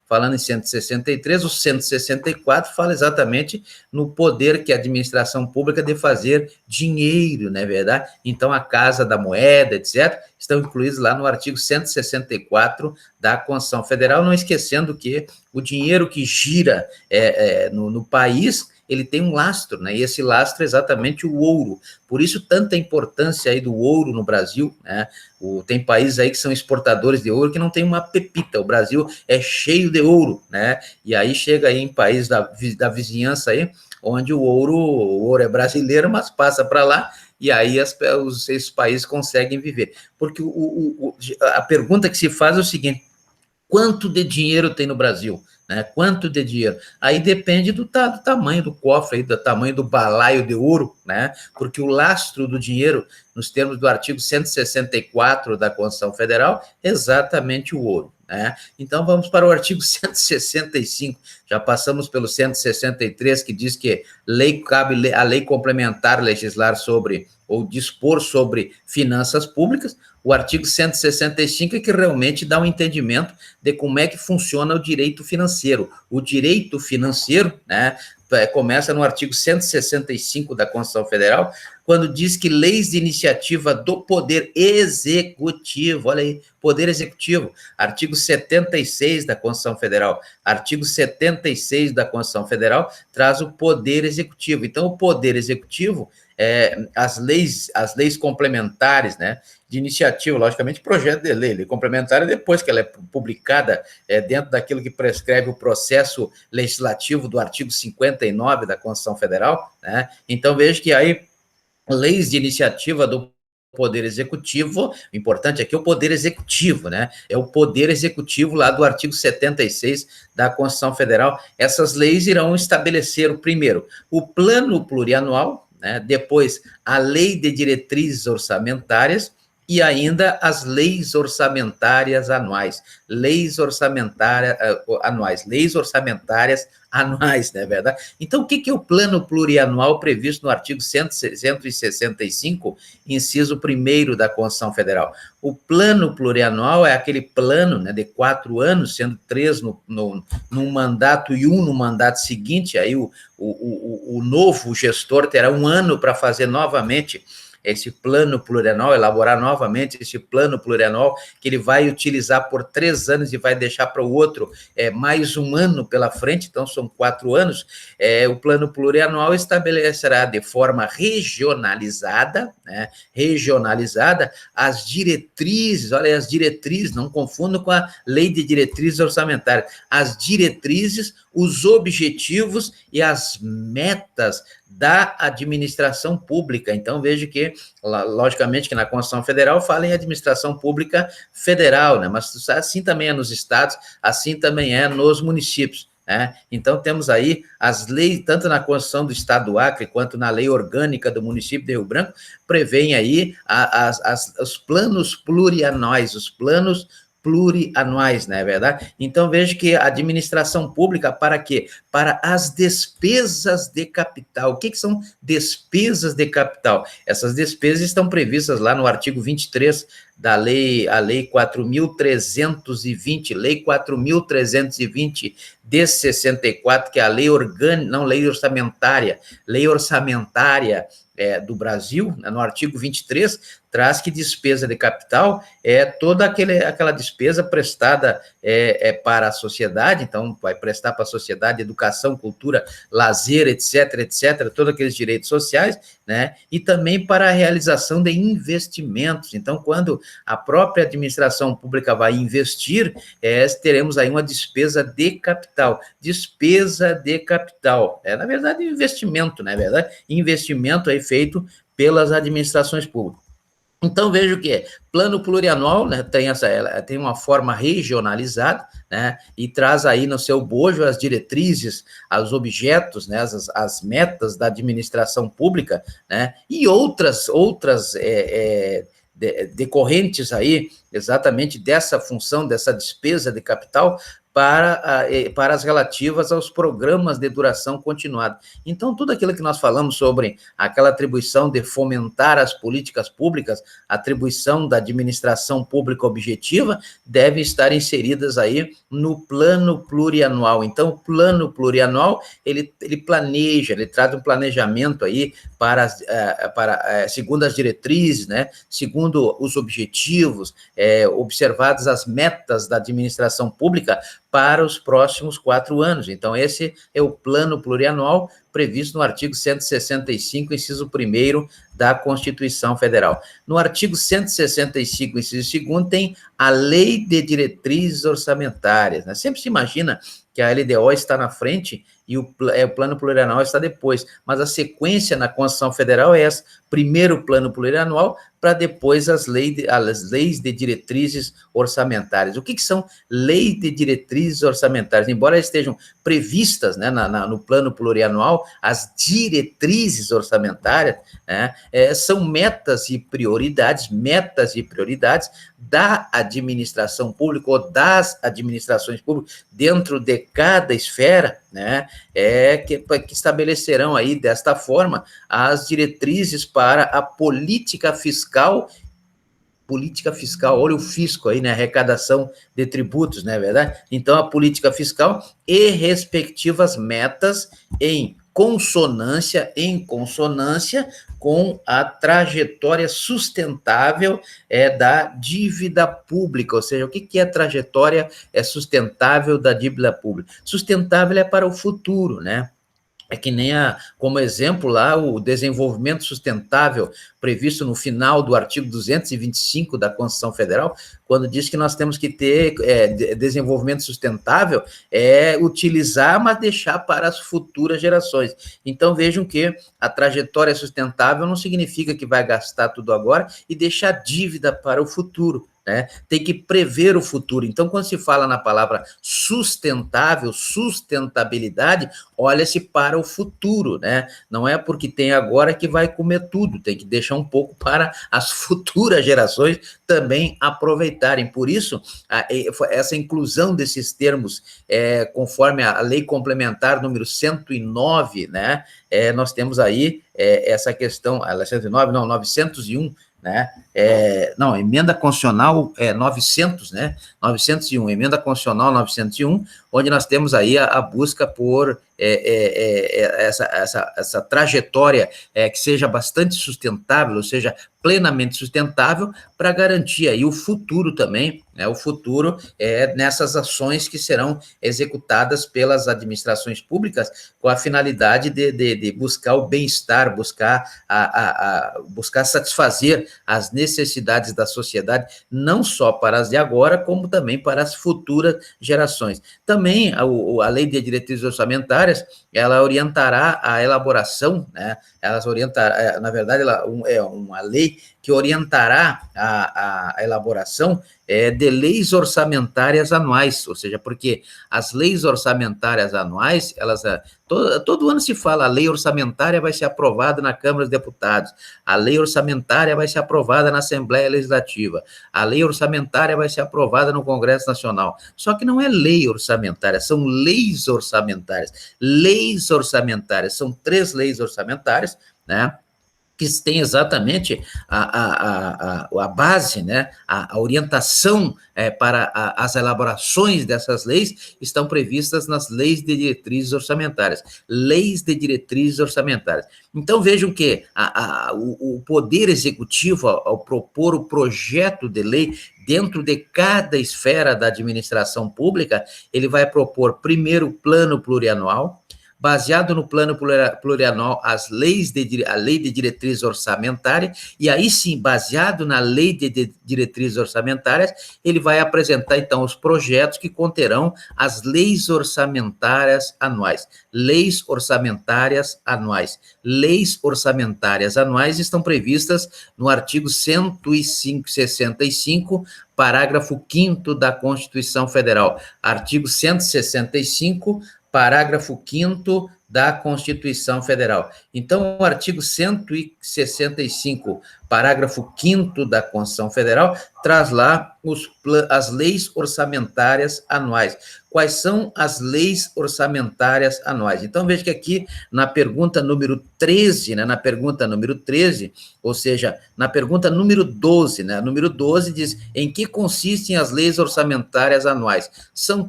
falando em 163, o 164 fala exatamente no poder que a administração pública de fazer dinheiro, não é verdade? Então, a Casa da Moeda, etc., estão incluídos lá no artigo 164 da Constituição Federal, não esquecendo que o dinheiro que gira no país, ele tem um lastro, né? E esse lastro é exatamente o ouro. Por isso, tanta importância aí do ouro no Brasil, né? Tem países aí que são exportadores de ouro que não tem uma pepita. O Brasil é cheio de ouro, né? E aí chega aí em países da vizinhança aí, onde o ouro é brasileiro, mas passa para lá, e aí esses países conseguem viver. Porque a pergunta que se faz é o seguinte: quanto de dinheiro tem no Brasil? Né? Quanto de dinheiro? Aí depende do tamanho do cofre, do tamanho do balaio de ouro, né? Porque o lastro do dinheiro, nos termos do artigo 164 da Constituição Federal, é exatamente o ouro. Né? Então, vamos para o artigo 165, já passamos pelo 163, que diz que cabe a lei complementar legislar sobre, ou dispor sobre finanças públicas. O artigo 165 é que realmente dá um entendimento de como é que funciona o direito financeiro. O direito financeiro, né, começa no artigo 165 da Constituição Federal, quando diz que leis de iniciativa do Poder Executivo, olha aí, Poder Executivo, artigo 76 da Constituição Federal, artigo 76 da Constituição Federal traz o Poder Executivo. Então, o Poder Executivo, as leis complementares, né, de iniciativa, logicamente, projeto de lei complementar, depois que ela é publicada dentro daquilo que prescreve o processo legislativo do artigo 59 da Constituição Federal, né? Então, veja que aí, leis de iniciativa do Poder Executivo, o importante aqui é o Poder Executivo, né? É o Poder Executivo lá do artigo 76 da Constituição Federal. Essas leis irão estabelecer, primeiro, o plano plurianual, né? Depois, a lei de diretrizes orçamentárias, e ainda as leis orçamentárias anuais, leis orçamentárias anuais, não é verdade? Então, o que é o plano plurianual previsto no artigo 165, inciso 1º da Constituição Federal? O plano plurianual é aquele plano, né, de 4 anos, sendo 3 num mandato e 1 no mandato seguinte, aí o novo gestor terá 1 ano para fazer novamente esse plano plurianual, elaborar novamente esse plano plurianual, que ele vai utilizar por 3 anos e vai deixar para o outro mais 1 ano pela frente, então são 4 anos. O plano plurianual estabelecerá de forma regionalizada, né, as diretrizes, olha, as diretrizes, não confundam com a lei de diretrizes orçamentárias, as diretrizes, os objetivos e as metas da administração pública. Então, veja que, logicamente, que na Constituição Federal fala em administração pública federal, né? Mas assim também é nos estados, assim também é nos municípios, né? Então, temos aí as leis, tanto na Constituição do Estado do Acre, quanto na lei orgânica do município de Rio Branco, prevêem aí os planos plurianuais, plurianuais, não é verdade? Então, veja que a administração pública, para quê? Para as despesas de capital. O que são despesas de capital? Essas despesas estão previstas lá no artigo 23 da lei 4.320, lei 4.320 de 64, que é a lei orgânica, não, lei orçamentária do Brasil, no artigo 23, traz que despesa de capital é toda aquela despesa prestada para a sociedade, então vai prestar para a sociedade educação, cultura, lazer, etc., todos aqueles direitos sociais, né? E também para a realização de investimentos. Então, quando a própria administração pública vai investir, teremos aí uma despesa de capital. Na verdade, investimento, não é verdade? Investimento aí feito pelas administrações públicas. Então, veja o que é. Plano plurianual, né, tem uma forma regionalizada, né, e traz aí no seu bojo as diretrizes, os objetos, né, as metas da administração pública, né, e outras decorrentes aí, exatamente dessa função, dessa despesa de capital, para as relativas aos programas de duração continuada. Então, tudo aquilo que nós falamos sobre aquela atribuição de fomentar as políticas públicas, atribuição da administração pública objetiva, devem estar inseridas aí no plano plurianual. Então, o plano plurianual, ele planeja, ele traz um planejamento aí segundo as diretrizes, né, segundo os objetivos, observadas as metas da administração pública para os próximos 4 anos. Então, esse é o plano plurianual previsto no artigo 165, inciso 1º da Constituição Federal. No artigo 165, inciso 2º, tem a Lei de Diretrizes Orçamentárias, né? Sempre se imagina que a LDO está na frente e o plano plurianual está depois, mas a sequência na Constituição Federal é essa: primeiro o plano plurianual, para depois as leis de diretrizes orçamentárias. O que são leis de diretrizes orçamentárias? Embora estejam previstas, né, no plano plurianual, as diretrizes orçamentárias, né, são metas e prioridades da administração pública ou das administrações públicas dentro de cada esfera, né, que estabelecerão aí desta forma as diretrizes para a política fiscal, olha o fisco aí, né, arrecadação de tributos, não é verdade? Então, a política fiscal e respectivas metas em consonância com a trajetória sustentável da dívida pública. Ou seja, o que é a trajetória sustentável da dívida pública? Sustentável é para o futuro, né? É que nem, como exemplo lá, o desenvolvimento sustentável previsto no final do artigo 225 da Constituição Federal, quando diz que nós temos que ter desenvolvimento sustentável, utilizar, mas deixar para as futuras gerações. Então, vejam que a trajetória sustentável não significa que vai gastar tudo agora e deixar dívida para o futuro, né? Tem que prever o futuro. Então, quando se fala na palavra sustentável, sustentabilidade, olha-se para o futuro, né? Não é porque tem agora que vai comer tudo, tem que deixar um pouco para as futuras gerações também aproveitarem. Por isso, essa inclusão desses termos, conforme a Lei Complementar número 109, né? Nós temos aí essa questão, 109, não, 901, né? Não, emenda constitucional 900, né? 901, emenda constitucional 901, onde nós temos aí a busca por essa trajetória que seja bastante sustentável, ou seja, plenamente sustentável, para garantir aí o futuro também, né? O futuro nessas ações que serão executadas pelas administrações públicas com a finalidade de buscar o bem-estar, buscar satisfazer as necessidades da sociedade, não só para as de agora, como também para as futuras gerações. Também a Lei de Diretrizes Orçamentárias, ela orientará a elaboração, né? Elas orientarão, na verdade, é uma lei que orientará a elaboração de leis orçamentárias anuais, ou seja, porque as leis orçamentárias anuais, elas todo ano se fala, a lei orçamentária vai ser aprovada na Câmara dos Deputados, a lei orçamentária vai ser aprovada na Assembleia Legislativa, a lei orçamentária vai ser aprovada no Congresso Nacional. Só que não é lei orçamentária, são leis orçamentárias. Leis orçamentárias, são 3 leis orçamentárias, né? Que tem exatamente a base, né, a orientação para as elaborações dessas leis estão previstas nas leis de diretrizes orçamentárias. Leis de diretrizes orçamentárias. Então, vejam que o Poder Executivo, ao propor o projeto de lei dentro de cada esfera da administração pública, ele vai propor primeiro o plano plurianual, baseado no plano plurianual, a lei de diretrizes orçamentárias, e aí sim, baseado na lei de diretrizes orçamentárias, ele vai apresentar, então, os projetos que conterão as leis orçamentárias anuais. Leis orçamentárias anuais. Leis orçamentárias anuais estão previstas no artigo 165, parágrafo 5º da Constituição Federal. Artigo 165, parágrafo 5º da Constituição Federal. Então, o artigo 165, parágrafo 5º da Constituição Federal, traz lá as leis orçamentárias anuais. Quais são as leis orçamentárias anuais? Então, veja que aqui, na pergunta número 13, né, na pergunta número 13, ou seja, na pergunta número 12, né, número 12 diz, em que consistem as leis orçamentárias anuais? São